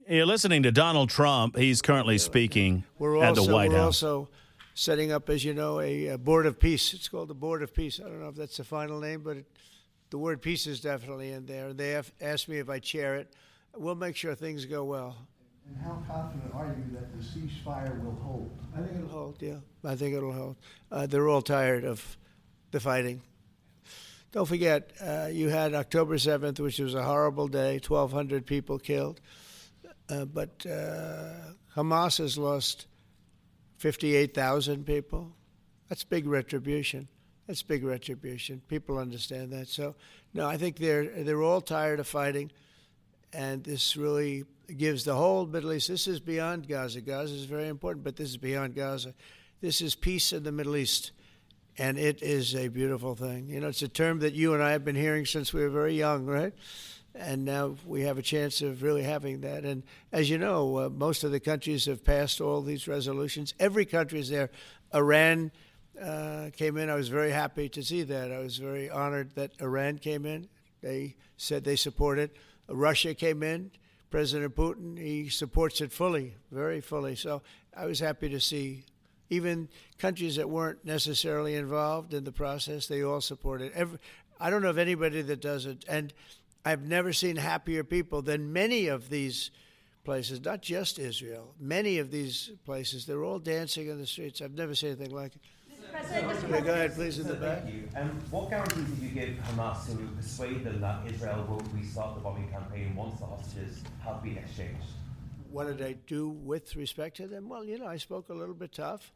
You're listening to Donald Trump. He's currently speaking at the White We're House. also setting up, as you know, a Board of Peace. It's called the Board of Peace. I don't know if that's the final name, but the word peace is definitely in there. They have asked me if I chair it. We'll make sure things go well. And how confident are you that the ceasefire will hold? I think it'll hold, yeah. I think it'll hold. They're all tired of the fighting. Don't forget, you had October 7th, which was a horrible day, 1,200 people killed. But Hamas has lost 58,000 people. That's big retribution. That's big retribution. People understand that. So, no, I think they're all tired of fighting, and this really gives the whole Middle East. This is beyond Gaza. Gaza is very important, but this is beyond Gaza. This is peace in the Middle East, and it is a beautiful thing. You know, it's a term that you and I have been hearing since we were very young, right? And now we have a chance of really having that. And as you know, most of the countries have passed all these resolutions. Every country is there. Iran came in. I was very happy to see that. I was very honored that Iran came in. They said they support it. Russia came in. President Putin, he supports it fully, very fully. So I was happy to see even countries that weren't necessarily involved in the process, they all support it. I don't know of anybody that doesn't. And I've never seen happier people than many of these places, not just Israel. Many of these places, they're all dancing in the streets. I've never seen anything like it. Mr. President, Yeah, go ahead, please, in the Thank back. you. What guarantees did you give Hamas to persuade them that Israel won't restart the bombing campaign once the hostages have been exchanged? What did I do with respect to them? Well, you know, I spoke a little bit tough,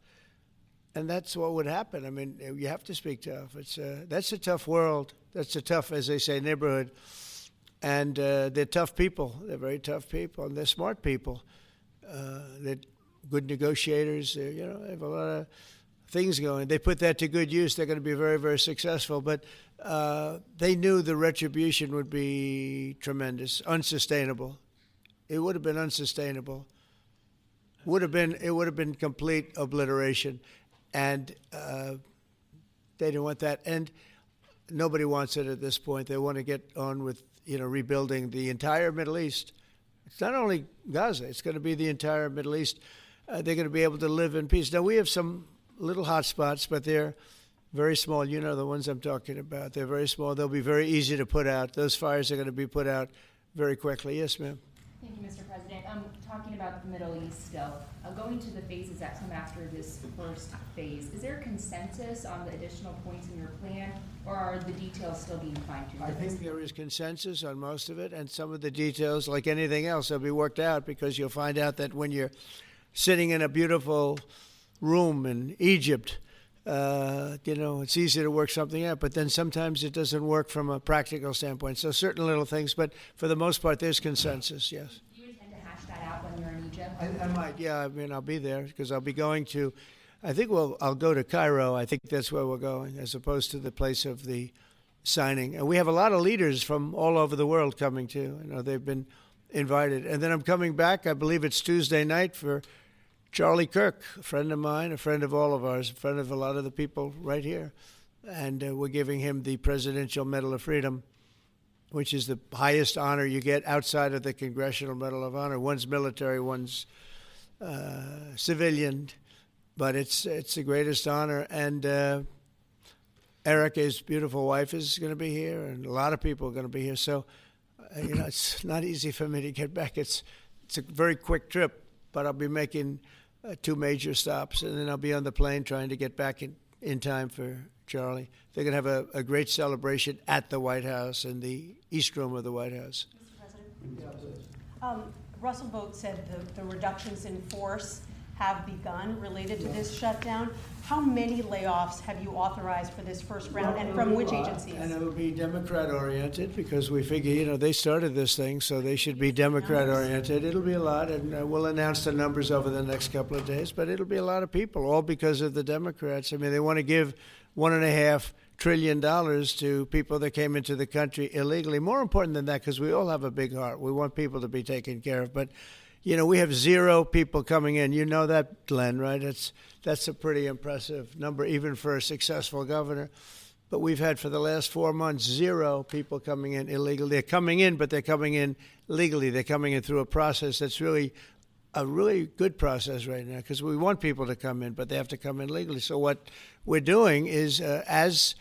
and that's what would happen. I mean, you have to speak tough. That's a tough world. That's a tough, as they say, neighborhood. And they're tough people. They're very tough people, and they're smart people. They're good negotiators. They have a lot of things going. They put that to good use. They're going to be very, very successful. But they knew the retribution would be tremendous, unsustainable. It would have been unsustainable. It would have been complete obliteration, and they didn't want that. And nobody wants it at this point. They want to get on with rebuilding the entire Middle East. It's not only Gaza. It's going to be the entire Middle East. They're going to be able to live in peace. Now, we have some little hot spots, but they're very small. You know the ones I'm talking about. They're very small. They'll be very easy to put out. Those fires are going to be put out very quickly. Yes, ma'am. Thank you, Mr. President. I'm talking about the Middle East still. Going to the phases that come after this first phase, is there consensus on the additional points in your plan, or are the details still being fine-tuned? I think there is consensus on most of it, and some of the details, like anything else, will be worked out, because you'll find out that when you're sitting in a beautiful room in Egypt, it's easy to work something out, but then sometimes it doesn't work from a practical standpoint. So certain little things, but for the most part, there's consensus, yes. Do you intend to hash that out when you're in Egypt? I might, yeah. I mean, I'll be there because I'll be going to, I'll go to Cairo. I think that's where we're going, as opposed to the place of the signing. And we have a lot of leaders from all over the world coming too. They've been invited. And then I'm coming back, I believe it's Tuesday night, for Charlie Kirk, a friend of mine, a friend of all of ours, a friend of a lot of the people right here. And we're giving him the Presidential Medal of Freedom, which is the highest honor you get outside of the Congressional Medal of Honor. One's military, one's civilian, but it's the greatest honor. And Eric, his beautiful wife, is going to be here, and a lot of people are going to be here. So, it's not easy for me to get back. It's a very quick trip, but I'll be making 2 major stops, and then I'll be on the plane trying to get back in time for Charlie. They're going to have a great celebration at the White House, in the East Room of the White House. Mr. President? Russell Vogt said the reductions in force have begun related to this shutdown. How many layoffs have you authorized for this first round, and from which agencies? And it'll be Democrat-oriented, because we figure, they started this thing, so they should be Democrat-oriented. It'll be a lot, and we'll announce the numbers over the next couple of days, but it'll be a lot of people, all because of the Democrats. I mean, they want to give $1.5 trillion to people that came into the country illegally. More important than that, because we all have a big heart. We want people to be taken care of, but we have 0 people coming in. You know that, Glenn, right? That's a pretty impressive number, even for a successful governor. but we've had for the last 4 months 0 people coming in illegally. They're coming in, but they're coming in legally. They're coming in through a process that's really a really good process right now, because we want people to come in, but they have to come in legally. So what we're doing is, as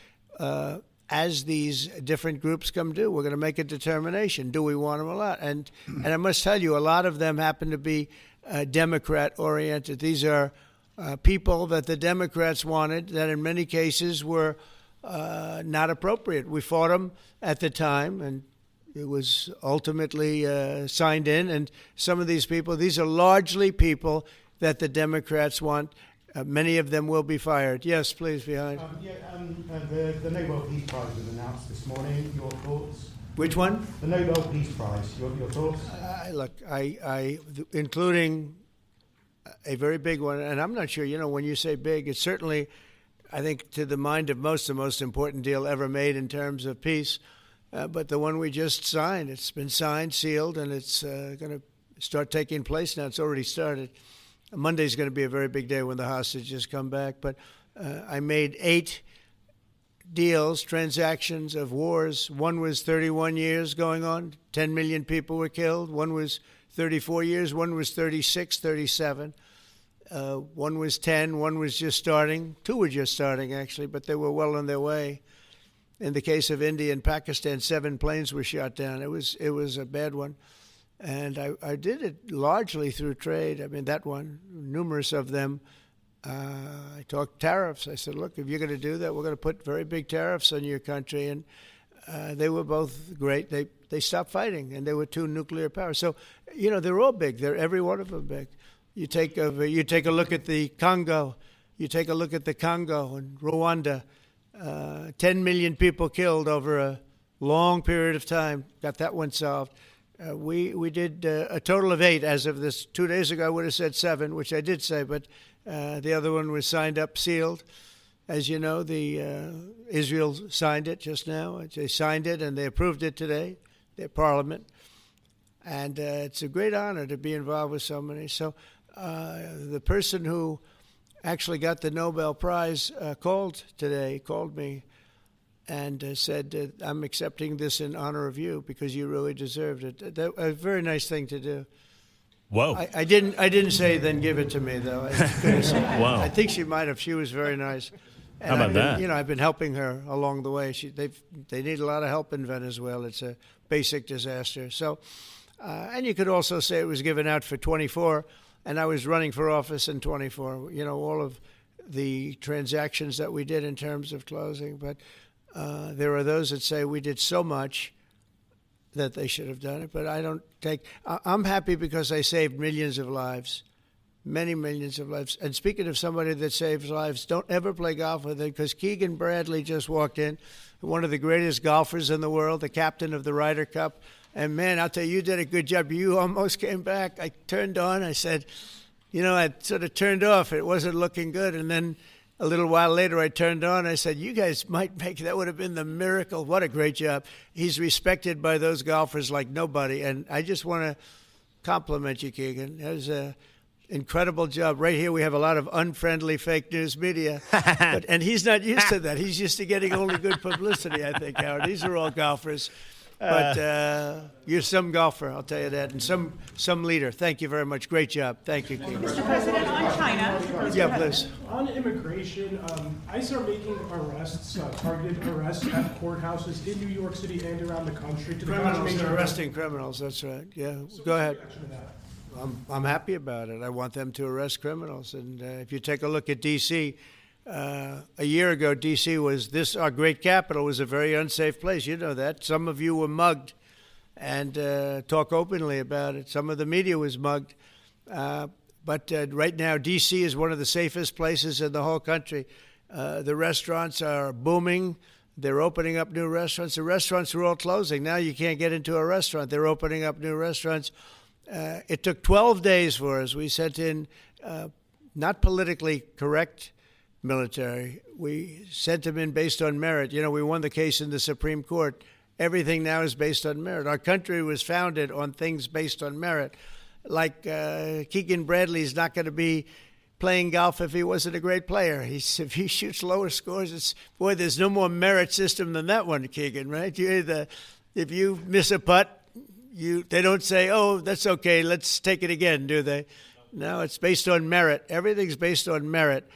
these different groups come due, we're going to make a determination. Do we want them or not? And I must tell you, a lot of them happen to be Democrat-oriented. These are people that the Democrats wanted that in many cases were not appropriate. We fought them at the time, and it was ultimately signed in. And some of these people, these are largely people that the Democrats want. Many of them will be fired. Yes, please, behind. The Nobel Peace Prize was announced this morning. Your thoughts? Which one? The Nobel Peace Prize. Your thoughts? Look, including a very big one, and I'm not sure, when you say big, it's certainly, I think, to the mind of most, the most important deal ever made in terms of peace. But the one we just signed, it's been signed, sealed, and it's going to start taking place now. It's already started. Monday's going to be a very big day when the hostages come back. But I made 8 deals, transactions of wars. One was 31 years going on. 10 million people were killed. One was 34 years. One was 36, 37. One was 10. One was just starting. 2 were just starting, actually, but they were well on their way. In the case of India and Pakistan, 7 planes were shot down. It was a bad one. And I did it largely through trade. I mean, that one, numerous of them. I talked tariffs. I said, look, if you're going to do that, we're going to put very big tariffs on your country. And they were both great. They stopped fighting, and there were 2 nuclear powers. So, they're all big. They're every one of them big. You take a look at the Congo. You take a look at the Congo and Rwanda. 10 million people killed over a long period of time. Got that one solved. We did a total of 8 as of this 2 days ago. I would have said 7, which I did say, but the other one was signed up, sealed. As you know, Israel signed it just now. They signed it and they approved it today, their parliament. And it's a great honor to be involved with so many. So the person who actually got the Nobel Prize called me and said, I'm accepting this in honor of you because you really deserved it. A very nice thing to do. Whoa. I didn't say then give it to me, though. Wow. I think she might have. She was very nice. And How about that? I've been helping her along the way. They need a lot of help in Venezuela. It's a basic disaster. So, and you could also say it was given out for 24, and I was running for office in 24. All of the transactions that we did in terms of closing. But there are those that say we did so much that they should have done it. But I'm happy because I saved millions of lives. Many millions of lives. And speaking of somebody that saves lives, don't ever play golf with him, because Keegan Bradley just walked in, one of the greatest golfers in the world, the captain of the Ryder Cup. And, man, I'll tell you, you did a good job. You almost came back. I turned on. I said, I sort of turned off. It wasn't looking good. And then a little while later, I turned on. I said, you guys might make that would have been the miracle. What a great job. He's respected by those golfers like nobody. And I just want to compliment you, Keegan. That was a incredible job. Right here we have a lot of unfriendly fake news media. And he's not used to that. He's used to getting only good publicity, I think, Howard. These are all golfers. But you're some golfer, I'll tell you that, and some leader. Thank you very much. Great job. Thank you, Keegan. Mr. President, on China. Yeah, please. On immigration, ICE are making arrests, targeted arrests at courthouses in New York City and around the country. Criminals, they're arresting criminals, that's right. Yeah, go ahead. Reaction to that? I'm happy about it. I want them to arrest criminals. And if you take a look at D.C., a year ago, D.C. our great capital was a very unsafe place. You know that. Some of you were mugged, and talk openly about it. Some of the media was mugged. But right now, D.C. is one of the safest places in the whole country. The restaurants are booming. They're opening up new restaurants. The restaurants were all closing. Now you can't get into a restaurant. They're opening up new restaurants. It took 12 days for us. We sent in not politically correct military. We sent them in based on merit. We won the case in the Supreme Court. Everything now is based on merit. Our country was founded on things based on merit. Like Keegan Bradley is not going to be playing golf if he wasn't a great player. If he shoots lower scores, there's no more merit system than that one, Keegan, right? If you miss a putt, they don't say, oh, that's okay, let's take it again, do they? No, it's based on merit. Everything's based on merit.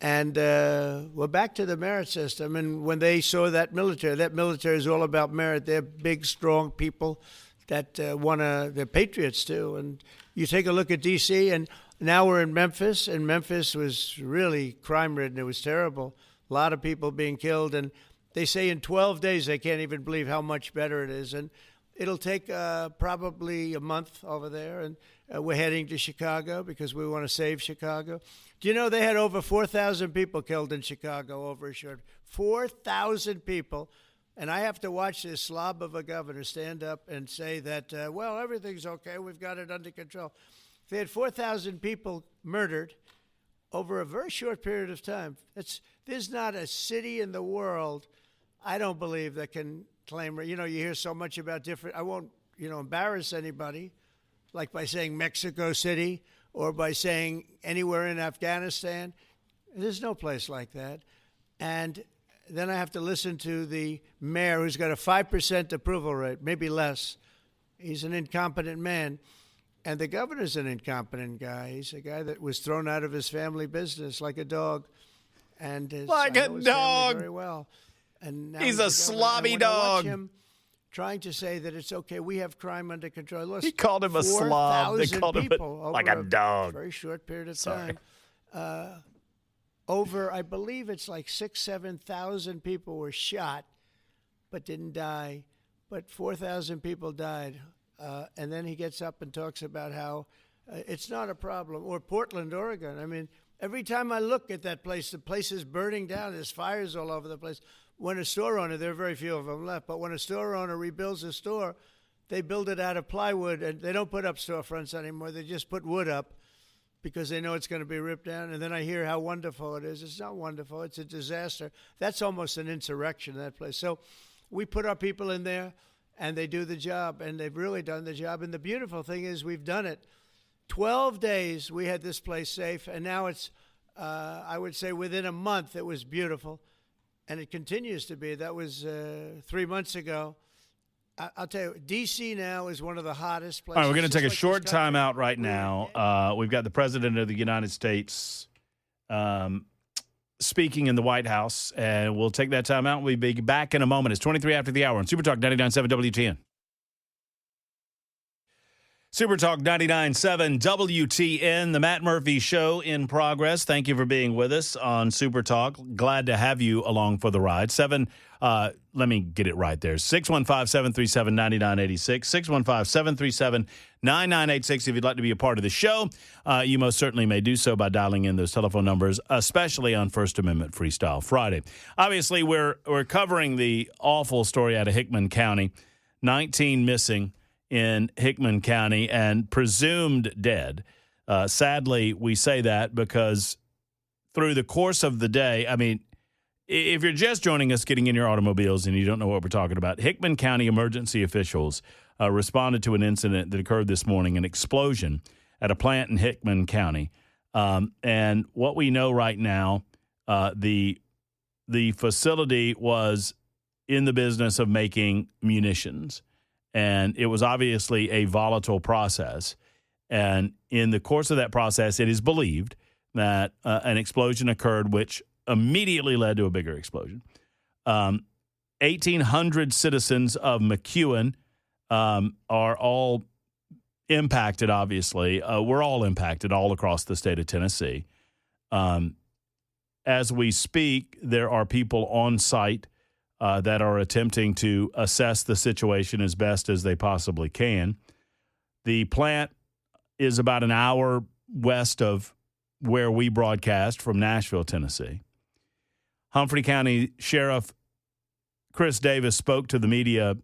And we're back to the merit system. And when they saw that military is all about merit. They're big, strong people that they're patriots too. And you take a look at D.C., and now we're in Memphis, and Memphis was really crime-ridden. It was terrible. A lot of people being killed. And they say in 12 days they can't even believe how much better it is. And it'll take probably a month over there. And we're heading to Chicago because we want to save Chicago. Do you know they had over 4,000 people killed in Chicago over a short 4,000 people. And I have to watch this slob of a governor stand up and say that, well, everything's okay. We've got it under control. They had 4,000 people murdered over a very short period of time. There's not a city in the world, I don't believe, that can claim, you hear so much about different, I won't, embarrass anybody, like by saying Mexico City or by saying anywhere in Afghanistan. There's no place like that. And then I have to listen to the mayor who's got a 5% approval rate, maybe less. He's an incompetent man. And the governor's an incompetent guy. He's a guy that was thrown out of his family business like a dog. And like a dog. Very well. And now he's a slobby dog. Watch him trying to say that it's okay. We have crime under control. He called him a slob. They called him like a dog. Very short period of time. I believe it's like 7,000 people were shot, but didn't die. But 4,000 people died. And then he gets up and talks about how it's not a problem. Or Portland, Oregon. I mean, every time I look at that place, the place is burning down. There's fires all over the place. When a store owner, there are very few of them left, but when a store owner rebuilds a store, they build it out of plywood, and they don't put up storefronts anymore. They just put wood up because they know it's going to be ripped down. And then I hear how wonderful it is. It's not wonderful. It's a disaster. That's almost an insurrection, that place. So we put our people in there, and they do the job, and they've really done the job. And the beautiful thing is we've done it. 12 days we had this place safe, and now it's, I would say within a month it was beautiful, and it continues to be. That was 3 months ago. I'll tell you, D.C. now is one of the hottest places. All right, we're going to take a short time out right now. We've got the President of the United States speaking in the White House, and we'll take that time out. We'll be back in a moment. It's 23 after the hour on Super Talk 99.7 WTN. Super Talk 99.7 WTN, the Matt Murphy Show in progress. Thank you for being with us on Super Talk. Glad to have you along for the ride. Let me get it right there. 615-737-9986. 615-737-9986. If you'd like to be a part of the show, you most certainly may do so by dialing in those telephone numbers, especially on First Amendment Freestyle Friday. Obviously, we're covering the awful story out of Hickman County. 19 missing in Hickman County and presumed dead. Sadly, we say that because through the course of the day, I mean, if you're just joining us, getting in your automobiles and you don't know what we're talking about, Hickman County emergency officials responded to an incident that occurred this morning, an explosion at a plant in Hickman County. And what we know right now, the facility was in the business of making munitions. And it was obviously a volatile process. And in the course of that process, it is believed that an explosion occurred, which immediately led to a bigger explosion. 1,800 citizens of McEwen are all impacted, obviously. We're all impacted all across the state of Tennessee. As we speak, there are people on site that are attempting to assess the situation as best as they possibly can. The plant is about an hour west of where we broadcast from Nashville, Tennessee. Humphrey County Sheriff Chris Davis spoke to the media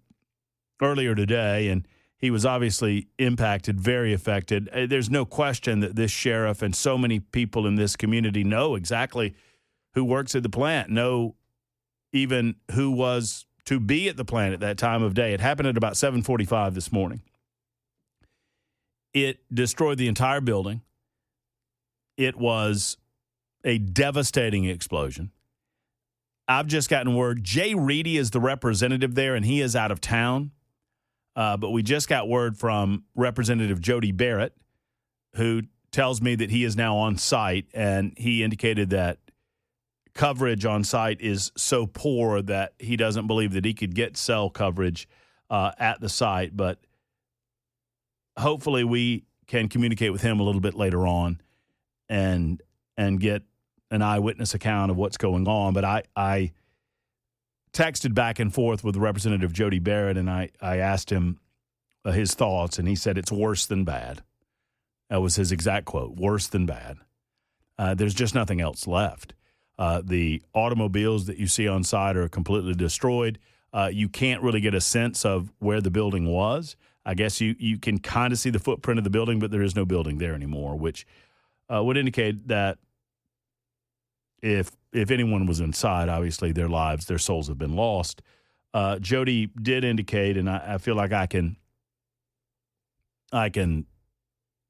earlier today, and he was obviously impacted, very affected. There's no question that this sheriff and so many people in this community know exactly who works at the plant, know even who was to be at the plant at that time of day. It happened at about 7:45 this morning. It destroyed the entire building. it was a devastating explosion. I've just gotten word. Jay Reedy is the representative there, and he is out of town. But we just got word from Representative Jody Barrett, who tells me that he is now on site, and he indicated that coverage on site is so poor that he doesn't believe that he could get cell coverage at the site. But hopefully we can communicate with him a little bit later on and get an eyewitness account of what's going on. But I texted back and forth with Representative Jody Barrett, and I asked him his thoughts, and he said it's worse than bad. That was his exact quote, worse than bad. There's just nothing else left. The automobiles that you see on site are completely destroyed. You can't really get a sense of where the building was. I guess you can kind of see the footprint of the building, but there is no building there anymore, which would indicate that if anyone was inside, obviously their lives, their souls have been lost. Jody did indicate, and I feel like I can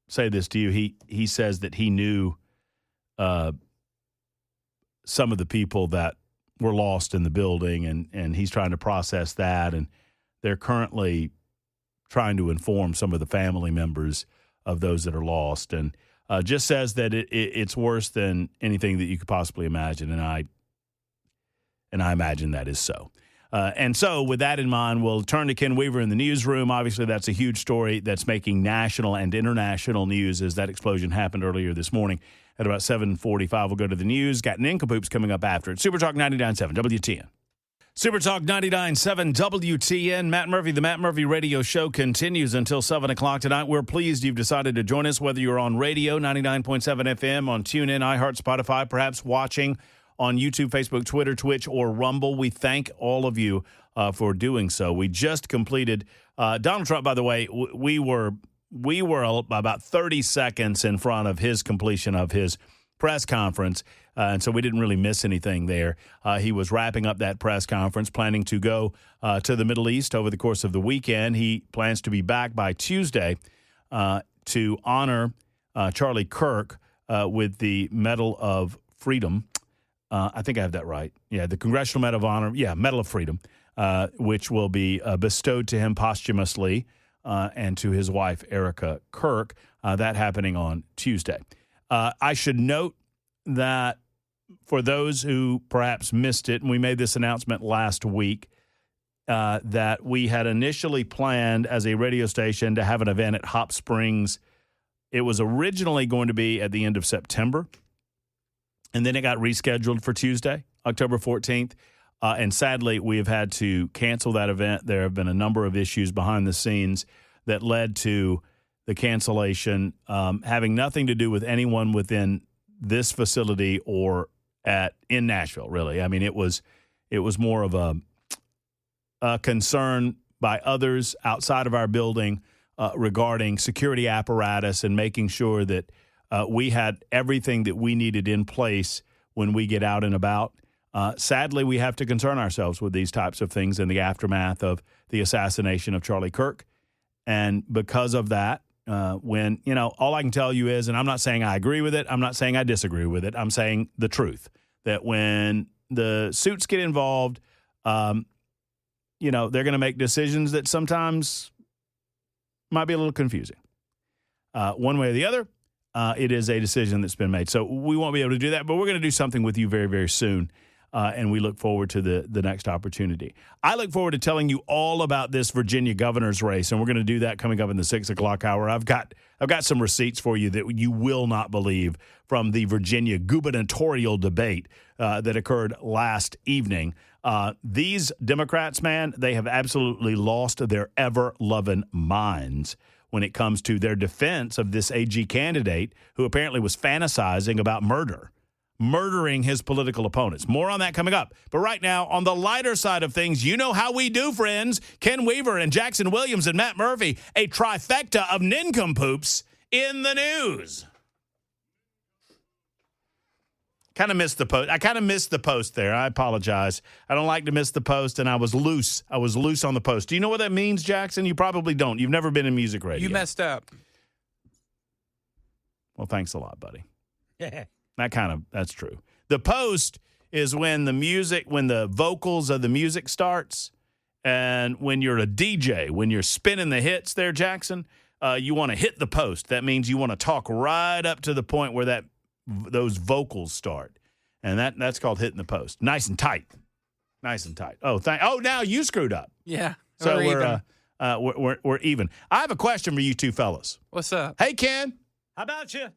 say this to you. He says that he knew some of the people that were lost in the building, and he's trying to process that, and they're currently trying to inform some of the family members of those that are lost, and just says that it's worse than anything that you could possibly imagine, and I imagine that is so. And so with that in mind, we'll turn to Ken Weaver in the newsroom. Obviously, that's a huge story that's making national and international news as that explosion happened earlier this morning at about 7:45. We'll go to the news. Got Nincompoops coming up after it. Super Talk 99.7 WTN. Super Talk 99.7 WTN. Matt Murphy, the Matt Murphy Radio Show continues until 7 o'clock tonight. We're pleased you've decided to join us, whether you're on radio, 99.7 FM, on TuneIn, iHeart, Spotify, perhaps watching on YouTube, Facebook, Twitter, Twitch, or Rumble. We thank all of you for doing so. We just completed Donald Trump, by the way, we were about 30 seconds in front of his completion of his press conference, and so we didn't really miss anything there. He was wrapping up that press conference, planning to go to the Middle East over the course of the weekend. He plans to be back by Tuesday to honor Charlie Kirk with the Medal of Freedom. I think I have that right. Yeah, the Congressional Medal of Honor. Yeah, Medal of Freedom, which will be bestowed to him posthumously and to his wife, Erica Kirk. That happening on Tuesday. I should note that for those who perhaps missed it, and we made this announcement last week, that we had initially planned as a radio station to have an event at Hop Springs. It was originally going to be at the end of September, and then it got rescheduled for Tuesday, October 14th. And sadly, we have had to cancel that event. There have been a number of issues behind the scenes that led to the cancellation, having nothing to do with anyone within this facility or in Nashville, really. I mean, it was more of a concern by others outside of our building regarding security apparatus and making sure that we had everything that we needed in place when we get out and about. Sadly, we have to concern ourselves with these types of things in the aftermath of the assassination of Charlie Kirk. And because of that, when, all I can tell you is, and I'm not saying I agree with it, I'm not saying I disagree with it, I'm saying the truth, that when the suits get involved, they're going to make decisions that sometimes might be a little confusing. One way or the other, it is a decision that's been made. So we won't be able to do that, but we're going to do something with you very, very soon. And we look forward to the next opportunity. I look forward to telling you all about this Virginia governor's race, and we're going to do that coming up in the 6 o'clock hour. I've got some receipts for you that you will not believe from the Virginia gubernatorial debate that occurred last evening. These Democrats, man, they have absolutely lost their ever-loving minds when it comes to their defense of this AG candidate who apparently was fantasizing about murdering his political opponents. More on that coming up. But right now, on the lighter side of things, you know how we do, friends. Ken Weaver and Jackson Williams and Matt Murphy, a trifecta of Nincompoops in the news. Kind of missed the post. I kind of missed the post there. I apologize. I don't like to miss the post, and I was loose. I was loose on the post. Do you know what that means, Jackson? You probably don't. You've never been in music radio. You messed up. Well, thanks a lot, buddy. That's true. The post is when the vocals of the music starts, and when you're a DJ, when you're spinning the hits there, Jackson, you want to hit the post. That means you want to talk right up to the point where those vocals start, and that's called hitting the post. Nice and tight. Oh, now you screwed up. Yeah. So we're even. I have a question for you two fellas. What's up? Hey, Ken. How about you?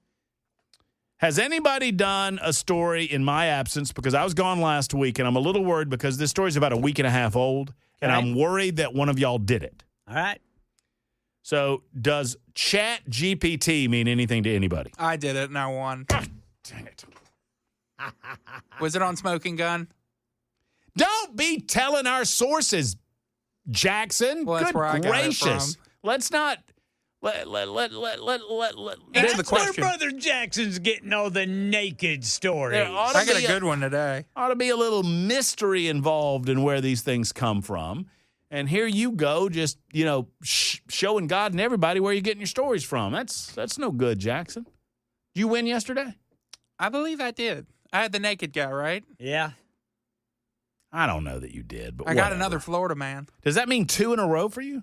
Has anybody done a story in my absence? Because I was gone last week, and I'm a little worried because this story's about a week and a half old, and I'm worried that one of y'all did it. All right. So does Chat GPT mean anything to anybody? I did it, and I won. Dang it. Was it on Smoking Gun? Don't be telling our sources, Jackson. Well, that's Good where I got it gracious. from. Let's not let Answer the question. Where Brother Jackson's getting all the naked stories. There ought to I got be a good one today. Ought to be a little mystery involved in where these things come from. And here you go, just, showing God and everybody where you're getting your stories from. That's no good, Jackson. Did you win yesterday? I believe I did. I had the naked guy, right? Yeah. I don't know that you did, but I got whatever. another Florida man. Does that mean 2 in a row for you?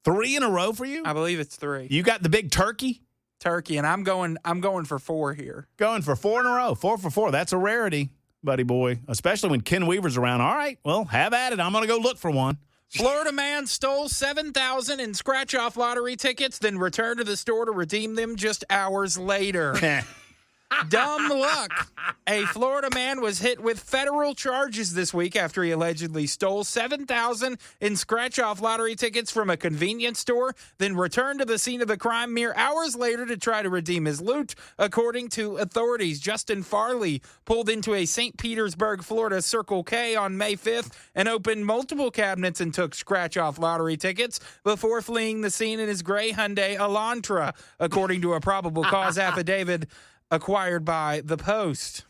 3 in a row for you? I believe it's 3. You got the big turkey? Turkey, and I'm going for 4 here. Going for 4 in a row. 4 for 4. That's a rarity, buddy boy, especially when Ken Weaver's around. All right, well, have at it. I'm going to go look for one. Florida man stole $7,000 in scratch-off lottery tickets, then returned to the store to redeem them just hours later. Dumb luck. A Florida man was hit with federal charges this week after he allegedly stole $7,000 in scratch-off lottery tickets from a convenience store, then returned to the scene of the crime mere hours later to try to redeem his loot, according to authorities. Justin Farley pulled into a St. Petersburg, Florida Circle K on May 5th and opened multiple cabinets and took scratch-off lottery tickets before fleeing the scene in his gray Hyundai Elantra, according to a probable cause affidavit acquired by The Post.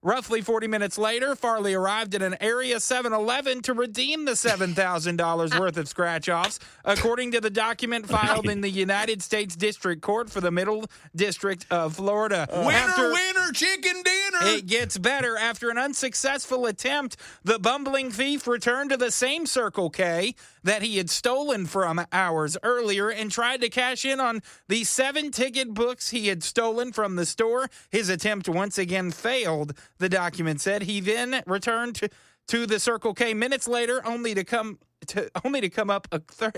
Roughly 40 minutes later, Farley arrived at an area 7-Eleven to redeem the $7,000 worth of scratch-offs, according to the document filed in the United States District Court for the Middle District of Florida. Winner, chicken dinner. It gets better. After an unsuccessful attempt, the bumbling thief returned to the same Circle K that he had stolen from hours earlier and tried to cash in on the 7 ticket books he had stolen from the store. His attempt once again failed, the document said. He then returned to the Circle K minutes later, only to come up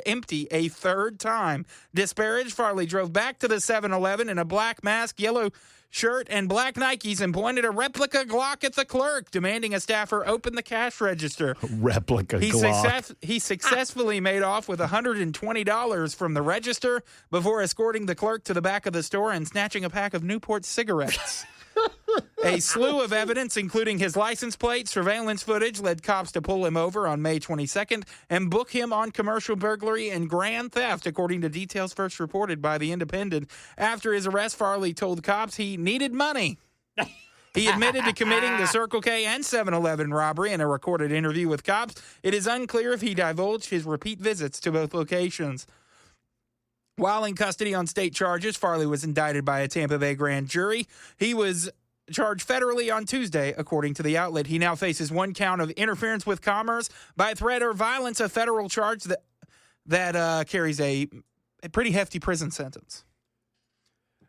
empty a third time. Disparaged, Farley drove back to the 7-Eleven in a black mask, yellow shirt, and black Nikes and pointed a replica Glock at the clerk, demanding a staffer open the cash register. Replica Glock. He successfully made off with $120 from the register before escorting the clerk to the back of the store and snatching a pack of Newport cigarettes. A slew of evidence, including his license plate, surveillance footage, led cops to pull him over on May 22nd and book him on commercial burglary and grand theft, according to details first reported by The Independent. After his arrest, Farley told cops he needed money. He admitted to committing the Circle K and 7-Eleven robbery in a recorded interview with cops. It is unclear if he divulged his repeat visits to both locations. While in custody on state charges, Farley was indicted by a Tampa Bay grand jury. He was charged federally on Tuesday, according to the outlet. He now faces 1 count of interference with commerce by threat or violence, a federal charge that carries a pretty hefty prison sentence.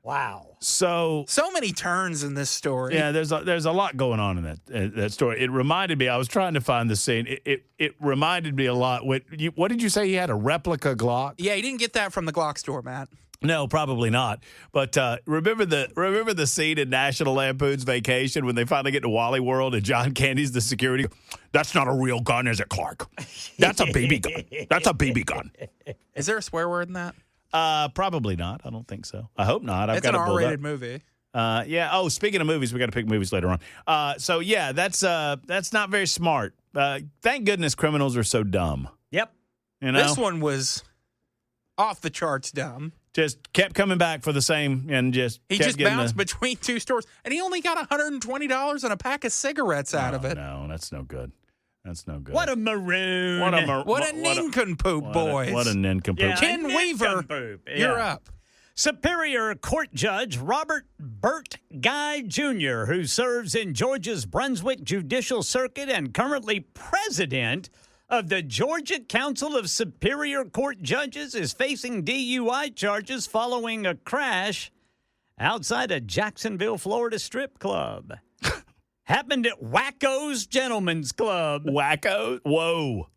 Wow. So many turns in this story. Yeah, there's a lot going on in that story. It reminded me, I was trying to find the scene. It reminded me a lot. What did you say he had, a replica Glock? Yeah, he didn't get that from the Glock store, Matt. No, probably not. But remember the scene in National Lampoon's Vacation when they finally get to Wally World and John Candy's the security? That's not a real gun, is it, Clark? That's a BB gun. That's a BB gun. Is there a swear word in that? Probably not. I don't think so. I hope not. It's an R-rated movie. Yeah. Oh, speaking of movies, we got to pick movies later on. So yeah, that's not very smart. Thank goodness criminals are so dumb. Yep. You know, This one was off the charts dumb. Just kept coming back for the same, and he kept just bounced between 2 stores, and he only got $120 and a pack of cigarettes out of it. No, that's no good. That's no good. What a maroon. What a nincompoop, boys. What a nincompoop. Yeah, Ken Weaver, you're up. Superior Court Judge Robert Burt Guy Jr., who serves in Georgia's Brunswick Judicial Circuit and currently president of the Georgia Council of Superior Court Judges, is facing DUI charges following a crash outside a Jacksonville, Florida strip club. Happened at Wacko's Gentlemen's Club. Wacko? Whoa.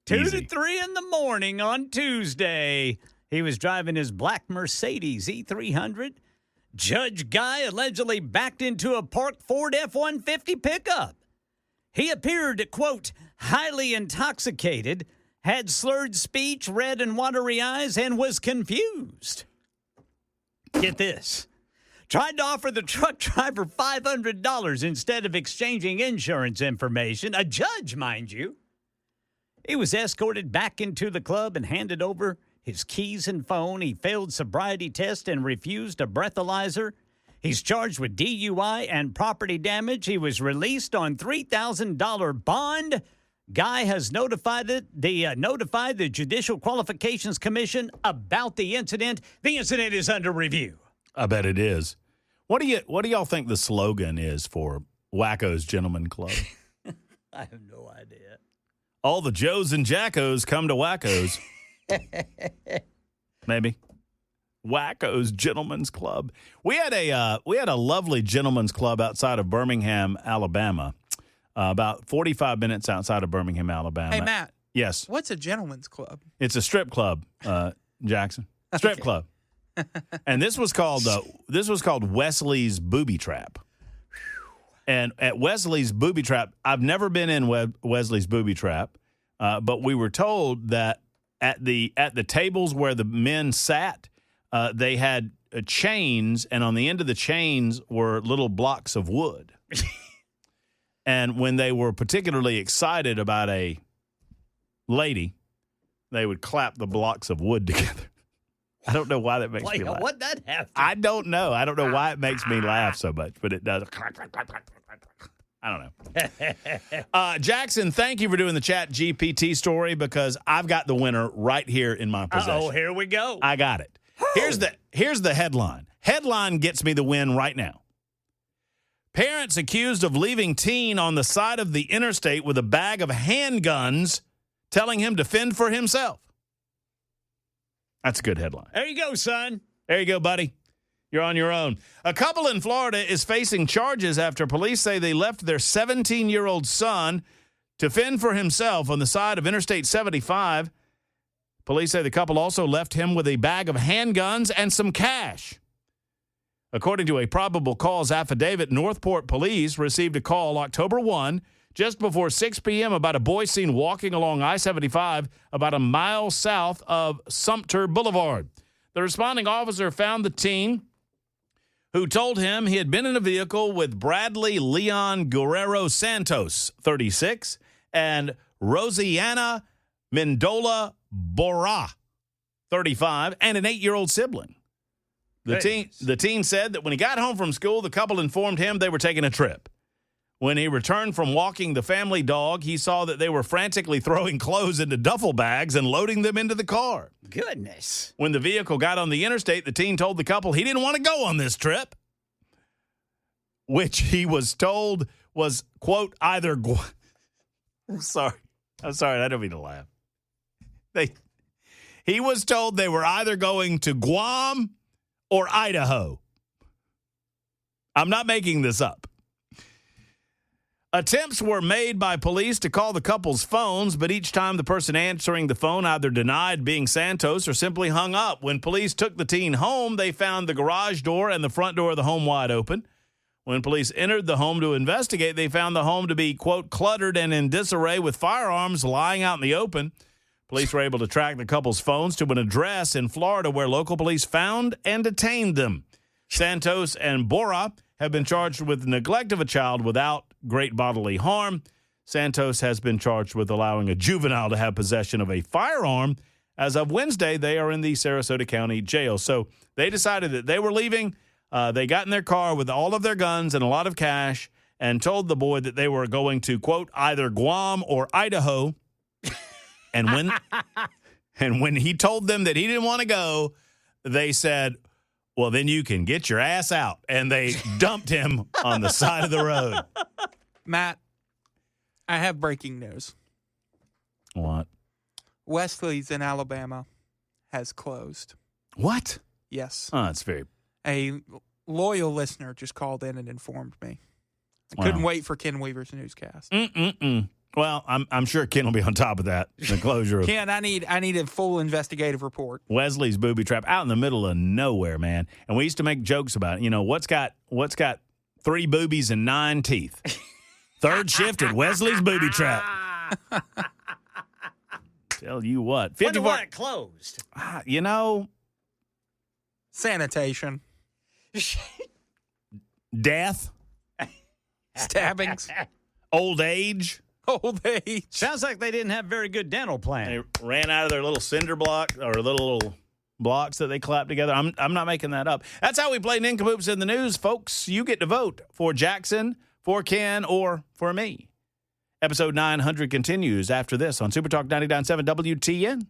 2 Easy. to 3 in the morning on Tuesday. He was driving his black Mercedes E300. Judge Guy allegedly backed into a parked Ford F-150 pickup. He appeared, quote, highly intoxicated, had slurred speech, red and watery eyes, and was confused. Get this. Tried to offer the truck driver $500 instead of exchanging insurance information. A judge, mind you. He was escorted back into the club and handed over his keys and phone. He failed sobriety test and refused a breathalyzer. He's charged with DUI and property damage. He was released on $3,000 bond. Guy has notified the Judicial Qualifications Commission about the incident. The incident is under review. I bet it is. What do y'all think the slogan is for Wacko's Gentlemen Club? I have no idea. All the Joes and Jackos come to Wacko's. Maybe. Wacko's Gentlemen's Club. We had a lovely gentlemen's club outside of Birmingham, Alabama, about 45 minutes outside of Birmingham, Alabama. Hey, Matt. Yes. What's a gentleman's club? It's a strip club, Jackson. Strip club. And this was called Wesley's Booby Trap. And at Wesley's Booby Trap, I've never been in Wesley's Booby Trap, but we were told that at the tables where the men sat, they had chains, and on the end of the chains were little blocks of wood. And when they were particularly excited about a lady, they would clap the blocks of wood together. I don't know why that makes me laugh. What'd that have to I don't know. I don't know why it makes me laugh so much, but it does. I don't know. Jackson, thank you for doing the Chat GPT story, because I've got the winner right here in my possession. Oh, here we go. I got it. Here's the headline. Headline gets me the win right now. Parents accused of leaving teen on the side of the interstate with a bag of handguns, telling him to fend for himself. That's a good headline. There you go, son. There you go, buddy. You're on your own. A couple in Florida is facing charges after police say they left their 17-year-old son to fend for himself on the side of Interstate 75. Police say the couple also left him with a bag of handguns and some cash. According to a probable cause affidavit, Northport police received a call October 1, just before 6 p.m. about a boy seen walking along I-75 about a mile south of Sumter Boulevard. The responding officer found the teen, who told him he had been in a vehicle with Bradley Leon Guerrero Santos, 36, and Rosiana Mendola Borra, 35, and an 8-year-old sibling. The teen said that when he got home from school, the couple informed him they were taking a trip. When he returned from walking the family dog, he saw that they were frantically throwing clothes into duffel bags and loading them into the car. Goodness. When the vehicle got on the interstate, the teen told the couple he didn't want to go on this trip, which he was told was, quote, either... I'm sorry. I don't mean to laugh. He was told they were either going to Guam or Idaho. I'm not making this up. Attempts were made by police to call the couple's phones, but each time the person answering the phone either denied being Santos or simply hung up. When police took the teen home, they found the garage door and the front door of the home wide open. When police entered the home to investigate, they found the home to be, quote, cluttered and in disarray with firearms lying out in the open. Police were able to track the couple's phones to an address in Florida where local police found and detained them. Santos and Bora have been charged with neglect of a child without great bodily harm. Santos has been charged with allowing a juvenile to have possession of a firearm. As of Wednesday, they are in the Sarasota County Jail. So they decided that they were leaving. They got in their car with all of their guns and a lot of cash and told the boy that they were going to, quote, either Guam or Idaho. And when he told them that he didn't want to go, they said, well, then you can get your ass out. And they dumped him on the side of the road. Matt, I have breaking news. What? Wesley's in Alabama has closed. What? Yes. Oh, it's very... A loyal listener just called in and informed me. I Wow. couldn't wait for Ken Weaver's newscast. Well, I'm sure Ken will be on top of that. The closure of Ken, I need a full investigative report. Wesley's booby trap out in the middle of nowhere, man. And we used to make jokes about it. You know, what's got 3 boobies and 9 teeth? Third shift at Wesley's booby trap. Tell you what. Wonder why it closed. You know, Sanitation. death, Stabbings. old age. Old age. Sounds like they didn't have very good dental plan. They ran out of their little cinder block or little blocks that they clapped together. I'm not making that up. That's how we play Nincompoops in the News, folks. You get to vote for Jackson, for Ken, or for me. Episode 900 continues after this on Super Talk 99.7 WTN.